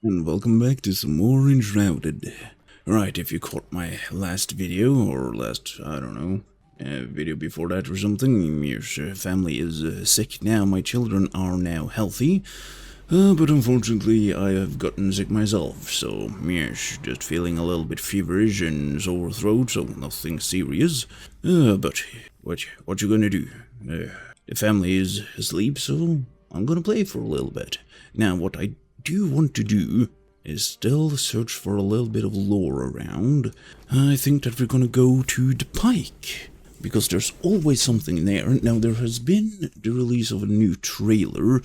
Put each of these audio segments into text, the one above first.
And welcome back to some more Enshrouded. Right, if you caught my last video, or last, I don't know, video before that or something, your family is sick now, my children are now healthy, but unfortunately I have gotten sick myself, so yes, just feeling a little bit feverish and sore throat, so nothing serious, but what you gonna do? The family is asleep, so I'm gonna play for a little bit. Now, what I do want to do is still search for a little bit of lore around. I think that we're gonna go to the Pike, because there's always something there. Now, there has been the release of a new trailer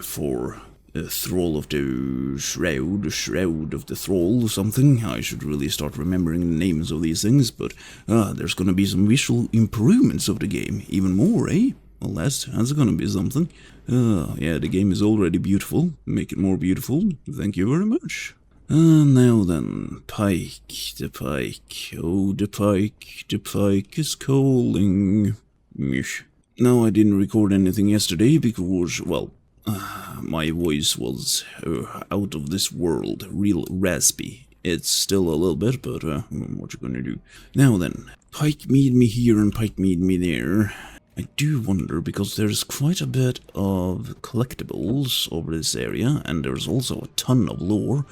for Thrall of the Shroud of the Thrall, something. I should really start remembering the names of these things, but there's gonna be some visual improvements of the game, even more, eh? Well, that's gonna be something. Yeah, the game is already beautiful. Make it more beautiful. Thank you very much. Now then, Pike, the Pike. Oh, the Pike is calling. Yesh. Now, I didn't record anything yesterday because, well, my voice was out of this world, real raspy. It's still a little bit, but what you gonna do? Now then, Pike meet me here and Pike meet me there. I do wonder, because there's quite a bit of collectibles over this area, and there's also a ton of lore.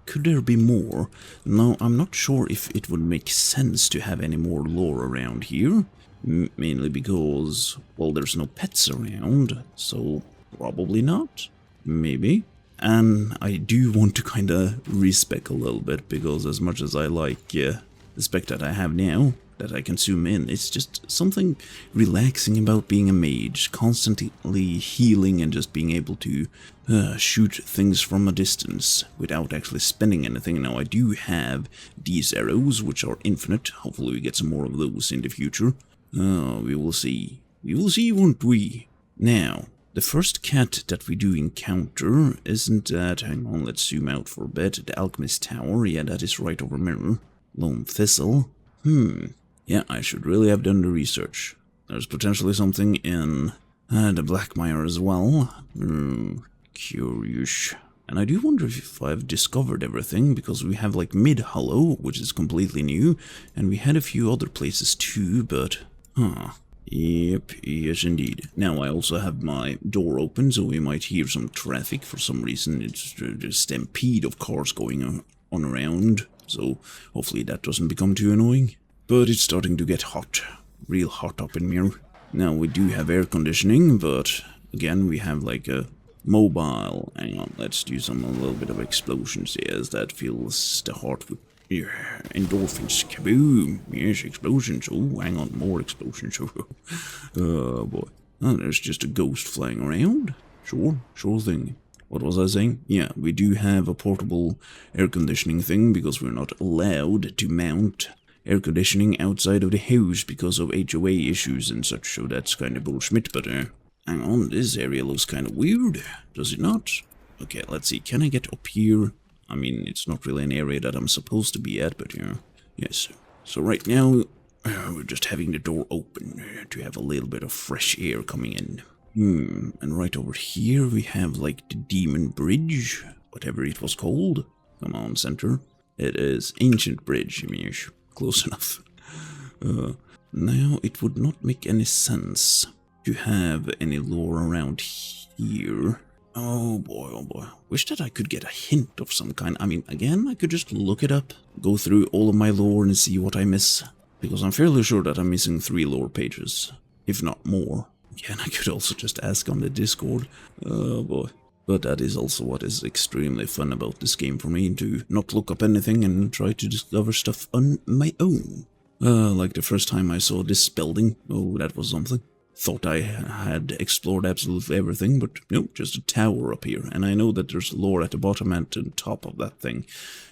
Could there be more? No, I'm not sure if it would make sense to have any more lore around here. Mainly because, well, there's no pets around, so probably not. Maybe. And I do want to kinda respec a little bit, because as much as I like the spec that I have now, that I can zoom in, it's just something relaxing about being a mage, constantly healing and just being able to shoot things from a distance without actually spending anything. Now, I do have these arrows, which are infinite. Hopefully we get some more of those in the future. We will see. We will see, won't we? Now, the first cat that we do encounter isn't that... Hang on, let's zoom out for a bit. The Alchemist Tower, yeah, that is right over mirror. Lone Thistle. Yeah, I should really have done the research. There's potentially something in the Black Mire as well. Curious. And I do wonder if I've discovered everything, because we have like Mid-Hollow, which is completely new, and we had a few other places too, but... Yep, yes indeed. Now I also have my door open, so we might hear some traffic for some reason. It's a stampede of cars going on around, so hopefully that doesn't become too annoying. But it's starting to get hot, real hot up in here. Now we do have air conditioning, but again we have like a mobile. Hang on, let's do a little bit of explosions. Yes, that fills the heart with endorphins. Kaboom! Yes, explosions. Oh, hang on, more explosions. Oh boy. Oh, there's just a ghost flying around. Sure thing. What was I saying? Yeah, we do have a portable air conditioning thing, because we're not allowed to mount air conditioning outside of the house because of HOA issues and such, so that's kind of bullshit, but hang on, this area looks kind of weird, does it not? Okay, let's see, can I get up here? I mean, it's not really an area that I'm supposed to be at, but yeah, yes. So right now, we're just having the door open to have a little bit of fresh air coming in. And right over here we have like the Demon Bridge, whatever it was called. Come on, center. It is Ancient Bridge, Yesh. Close enough. Now, it would not make any sense to have any lore around here. Oh boy. Wish that I could get a hint of some kind. I mean, again, I could just look it up, go through all of my lore and see what I miss. Because I'm fairly sure that I'm missing 3 lore pages, if not more. Again, I could also just ask on the Discord. Oh boy. But that is also what is extremely fun about this game for me, to not look up anything and try to discover stuff on my own. Like the first time I saw this building, oh, that was something. Thought I had explored absolutely everything, but nope, just a tower up here. And I know that there's lore at the bottom and the top of that thing.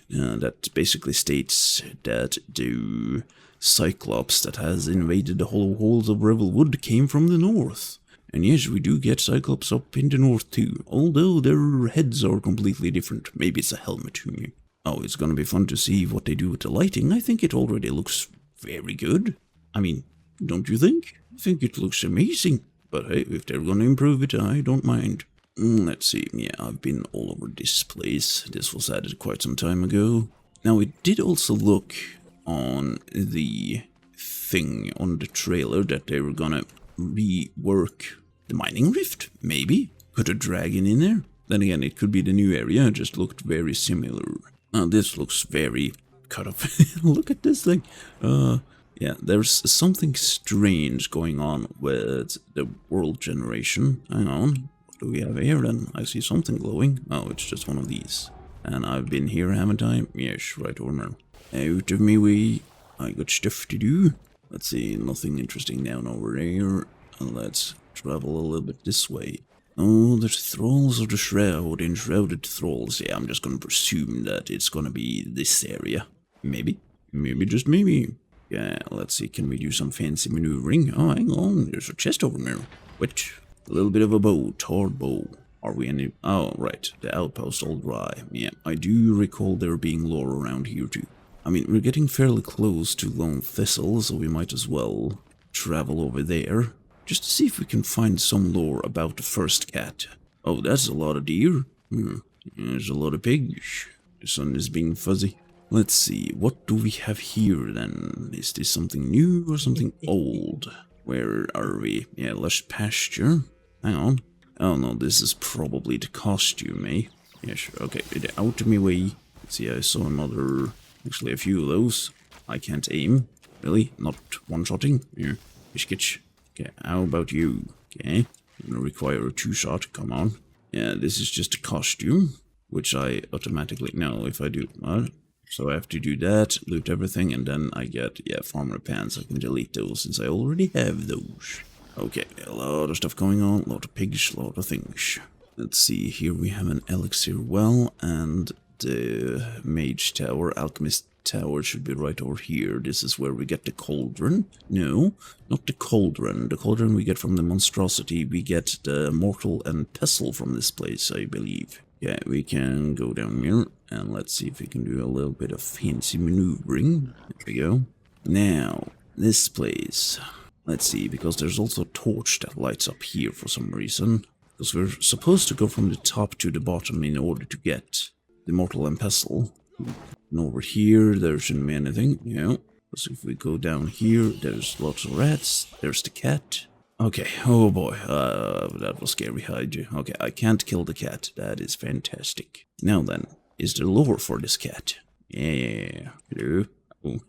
That basically states that the Cyclops that has invaded the hollow halls of Revelwood came from the north. And yes, we do get Cyclops up in the north too, although their heads are completely different. Maybe it's a helmet. Oh, it's gonna be fun to see what they do with the lighting. I think it already looks very good. I mean, don't you think? I think it looks amazing. But hey, if they're gonna improve it, I don't mind. Let's see, yeah, I've been all over this place. This was added quite some time ago. Now, it did also look on the thing, on the trailer, that they were gonna rework the mining rift, maybe? Put a dragon in there? Then again, it could be the new area, it just looked very similar. This looks very cut off. Look at this thing. Yeah, there's something strange going on with the world generation. Hang on, what do we have here then? I see something glowing. Oh, it's just one of these. And I've been here, haven't I? Yes, right over now. Out of me way. I got stuff to do. Let's see, nothing interesting down over there. Let's travel a little bit this way. Oh, there's thralls of the shroud, enshrouded thralls. Yeah, I'm just gonna presume that it's gonna be this area. Maybe. Maybe, just maybe. Yeah, let's see, can we do some fancy maneuvering? Oh, hang on, there's a chest over there. Which? A little bit of a bow, tarred bow. Are we any... Oh, right, the outpost all dry. Yeah, I do recall there being lore around here too. I mean, we're getting fairly close to Lone Thistle, so we might as well travel over there. Just to see if we can find some lore about the first cat. Oh, that's a lot of deer. There's a lot of pigs. The sun is being fuzzy. Let's see, what do we have here then? Is this something new or something old? Where are we? Yeah, lush pasture. Hang on. Oh no, this is probably the costume, eh? Yeah, sure. Okay, out of me way. Let's see, I saw another... Actually, a few of those. I can't aim. Really? Not one-shotting? Here. Biscuit. Okay, how about you? Okay. I'm gonna require a two-shot. Come on. Yeah, this is just a costume, which I automatically know if I do. What? So I have to do that, loot everything, and then I get, yeah, farmer pants. I can delete those since I already have those. Okay, a lot of stuff going on, a lot of pigs, a lot of things. Let's see, here we have an elixir well, and the mage tower, alchemist tower should be right over here. This is where we get the cauldron. No, not the cauldron. The cauldron we get from the monstrosity. We get the mortal and pestle from this place, I believe. Yeah, we can go down here, and let's see if we can do a little bit of fancy maneuvering. There we go. Now, this place. Let's see, because there's also a torch that lights up here for some reason. Because we're supposed to go from the top to the bottom in order to get the mortal and pestle. And over here, there shouldn't be anything. Yeah. So if we go down here, there's lots of rats. There's the cat. Okay, oh boy, that was scary. Okay, I can't kill the cat. That is fantastic. Now then, is there lore for this cat? Yeah. Hello? Oh,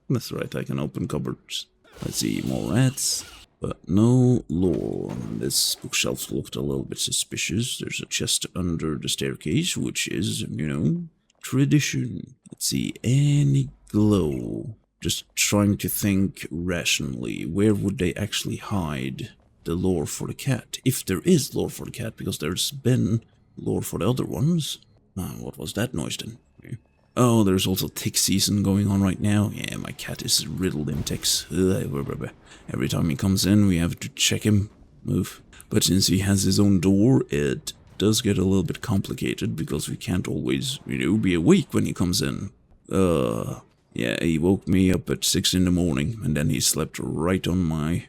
that's right, I can open cupboards. Let's see, more rats. But no lore. This bookshelf looked a little bit suspicious. There's a chest under the staircase, which is, you know, tradition. Let's see, any glow. Just trying to think rationally, where would they actually hide the lore for the cat? If there is lore for the cat, because there's been lore for the other ones. What was that noise then? Oh, there's also tick season going on right now. Yeah, my cat is riddled in ticks. Every time he comes in, we have to check him. Move. But since he has his own door, it does get a little bit complicated, because we can't always, you know, be awake when he comes in. Yeah, he woke me up at 6 in the morning, and then he slept right on my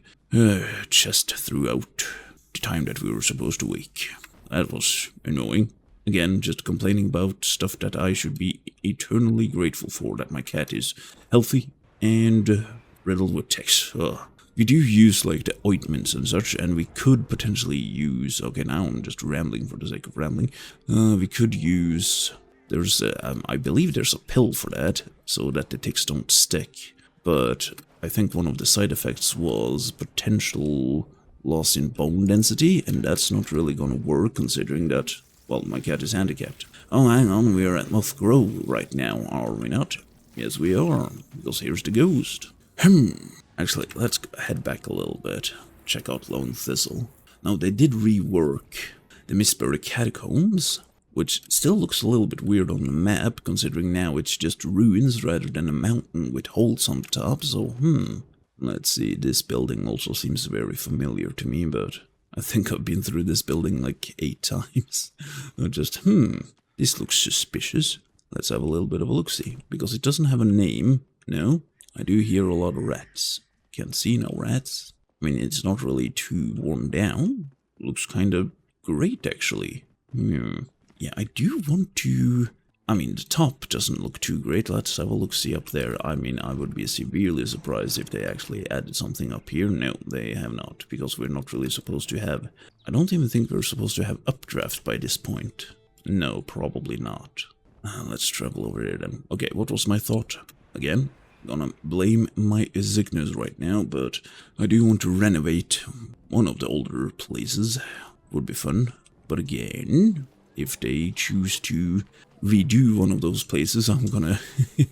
chest throughout the time that we were supposed to wake. That was annoying. Again, just complaining about stuff that I should be eternally grateful for, that my cat is healthy and riddled with ticks. We do use, like, the ointments and such, and we could potentially use... Okay, now I'm just rambling for the sake of rambling. We could use... There's, I believe there's a pill for that, so that the ticks don't stick. But I think one of the side effects was potential loss in bone density, and that's not really gonna work, considering that, well, my cat is handicapped. Oh, hang on, we are at Moth Grove right now, are we not? Yes, we are, because here's the ghost. Actually, let's head back a little bit, check out Lone Thistle. Now, they did rework the Mistbury Catacombs, which still looks a little bit weird on the map, considering now it's just ruins rather than a mountain with holes on the top, so, Let's see, this building also seems very familiar to me, but I think I've been through this building like 8 times. This looks suspicious. Let's have a little bit of a look-see, because it doesn't have a name. No, I do hear a lot of rats. Can't see no rats. I mean, it's not really too worn down. Looks kind of great, actually. Yeah, I do want to... I mean, the top doesn't look too great. Let's have a look-see up there. I mean, I would be severely surprised if they actually added something up here. No, they have not, because we're not really supposed to have... I don't even think we're supposed to have updraft by this point. No, probably not. Let's travel over there then. Okay, what was my thought? Again, gonna blame my sickness right now, but I do want to renovate one of the older places. Would be fun. But again, if they choose to redo one of those places, I'm gonna,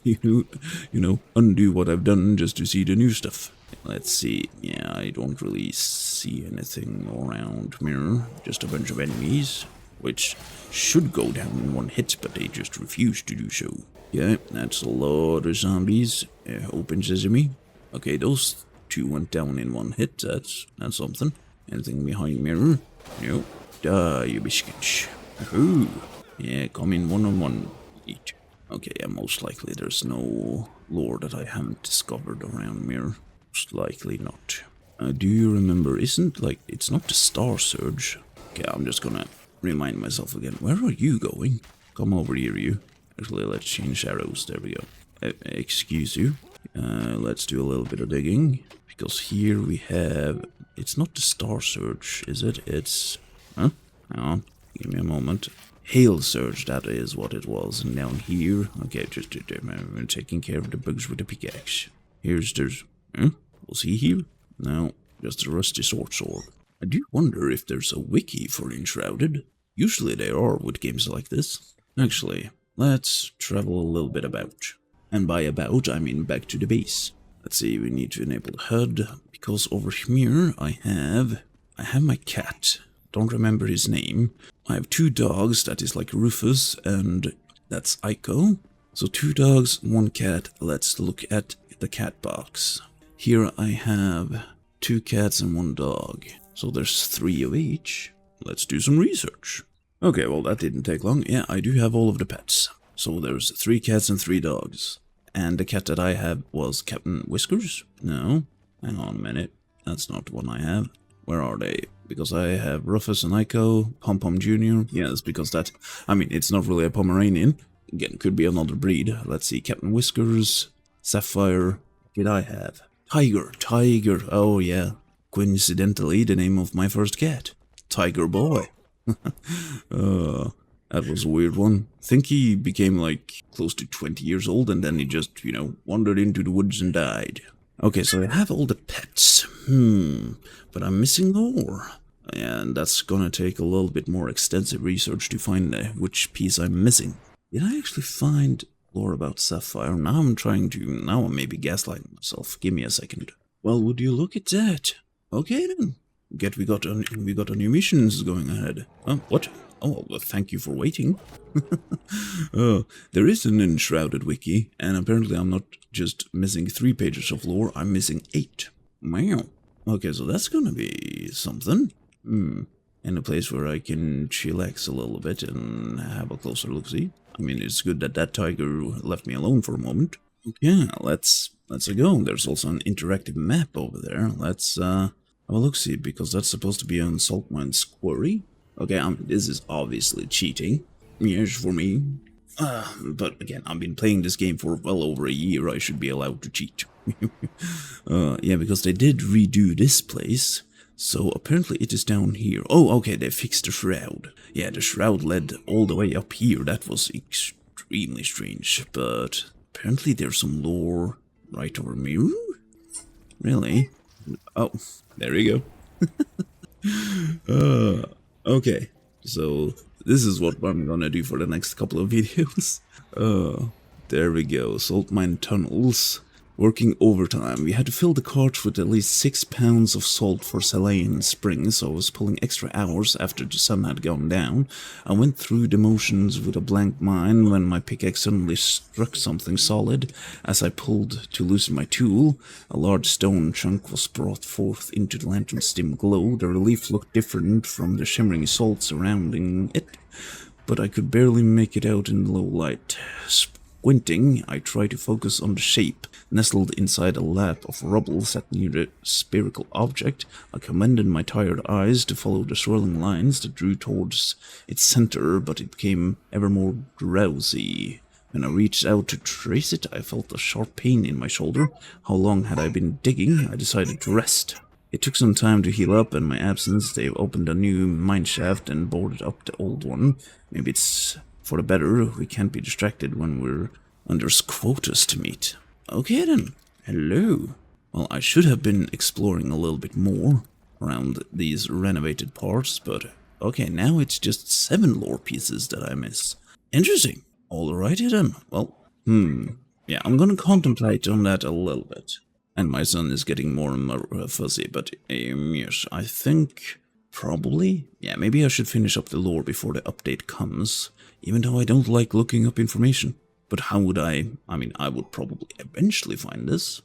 you know, undo what I've done just to see the new stuff. Let's see. Yeah, I don't really see anything around mirror. Just a bunch of enemies, which should go down in one hit, but they just refuse to do so. Yeah, that's a lot of zombies. Open sesame. Okay, those two went down in one hit. That's something. Anything behind mirror? No. Die, you biscuits. Ooh. Yeah, come in one-on-one. Eat. Okay, yeah, most likely there's no lore that I haven't discovered around mirror. Most likely not. Do you remember, it's not the Star Surge. Okay, I'm just gonna remind myself again. Where are you going? Come over here, you. Actually, let's change arrows. There we go. Excuse you. Let's do a little bit of digging. Because here we have... It's not the Star Surge, is it? It's... Huh? Hang on. Give me a moment. Hail Surge, that is what it was. And down here... Okay, just taking care of the bugs with the pickaxe. There's... Huh? Was he here? No, just a rusty sword. I do wonder if there's a wiki for Enshrouded. Usually there are with games like this. Actually, let's travel a little bit about. And by about, I mean back to the base. Let's see, we need to enable the HUD, because over here I have my cat. Don't remember his name. I have 2 dogs, that is like Rufus, and that's Aiko. So 2 dogs, 1 cat. Let's look at the cat box. Here I have 2 cats and 1 dog. So there's 3 of each. Let's do some research. Okay, well that didn't take long. Yeah, I do have all of the pets. So there's 3 cats and 3 dogs. And the cat that I have was Captain Whiskers? No. Hang on a minute. That's not the one I have. Where are they? Because I have Rufus and Aiko, Pom Pom Jr. Yes, because that... I mean, it's not really a Pomeranian. Again, could be another breed. Let's see, Captain Whiskers, Sapphire. What did I have? Tiger. Oh, yeah. Coincidentally, the name of my first cat. Tiger Boy. That was a weird one. I think he became like close to 20 years old and then he just, wandered into the woods and died. Okay, so I have all the pets. But I'm missing lore. And that's gonna take a little bit more extensive research to find which piece I'm missing. Did I actually find lore about Sapphire? Now I'm maybe gaslighting myself. Give me a second. Well, would you look at that? Okay then. We got a new missions going ahead. What? Oh, well, thank you for waiting. There is an Enshrouded wiki, and apparently I'm not just missing 3 pages of lore, I'm missing 8. Wow. Okay, so that's gonna be something. And a place where I can chillax a little bit and have a closer look-see. I mean, it's good that tiger left me alone for a moment. Yeah, let's go. There's also an interactive map over there. Let's have a look-see, because that's supposed to be on Saltmine's quarry. Okay, this is obviously cheating. Yes, for me. But again, I've been playing this game for well over a year. I should be allowed to cheat. Yeah, because they did redo this place. So apparently it is down here. Oh, okay, they fixed the shroud. Yeah, the shroud led all the way up here. That was extremely strange. But apparently there's some lore right over mirror? Really? Oh, there you go. Okay, so this is what I'm gonna do for the next couple of videos. There we go, salt mine tunnels. Working overtime. We had to fill the cart with at least 6 pounds of salt for Selene Spring, so I was pulling extra hours after the sun had gone down. I went through the motions with a blank mind when my pickaxe suddenly struck something solid. As I pulled to loosen my tool, a large stone chunk was brought forth into the lantern's dim glow. The relief looked different from the shimmering salt surrounding it, but I could barely make it out in the low light. Squinting, I tried to focus on the shape nestled inside a lap of rubble set near the spherical object. I commanded my tired eyes to follow the swirling lines that drew towards its center, but it became ever more drowsy. When I reached out to trace it, I felt a sharp pain in my shoulder. How long had I been digging? I decided to rest. It took some time to heal up. In my absence, they opened a new mineshaft and boarded up the old one. Maybe it's for the better. We can't be distracted when we're under quotas to meet. Okay then. Hello. Well, I should have been exploring a little bit more around these renovated parts, but okay, now it's just 7 lore pieces that I miss. Interesting. Alrighty then. Well, yeah, I'm gonna contemplate on that a little bit. And my son is getting more and more fuzzy, but yes, I think probably, yeah, maybe I should finish up the lore before the update comes, even though I don't like looking up information. But how would I mean, I would probably eventually find this.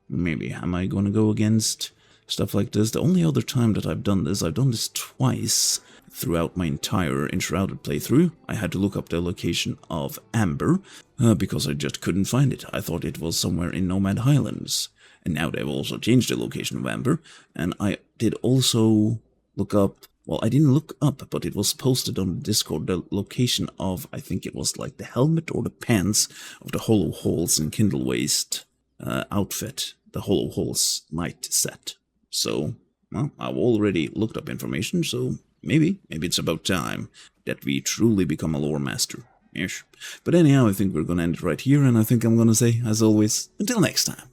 Maybe, am I gonna go against stuff like this? The only other time that I've done this twice throughout my entire Enshrouded playthrough. I had to look up the location of Amber, because I just couldn't find it. I thought it was somewhere in Nomad Highlands. And now they've also changed the location of Amber. And I did also look up, well, I didn't look up, but it was posted on Discord, the location of, I think it was like the helmet or the pants of the Hollow Halls and Kindle Waste outfit, the Hollow Halls Knight set. So, well, I've already looked up information, so maybe it's about time that we truly become a Loremaster. Yes. But anyhow, I think we're gonna end it right here, and I think I'm gonna say, as always, until next time.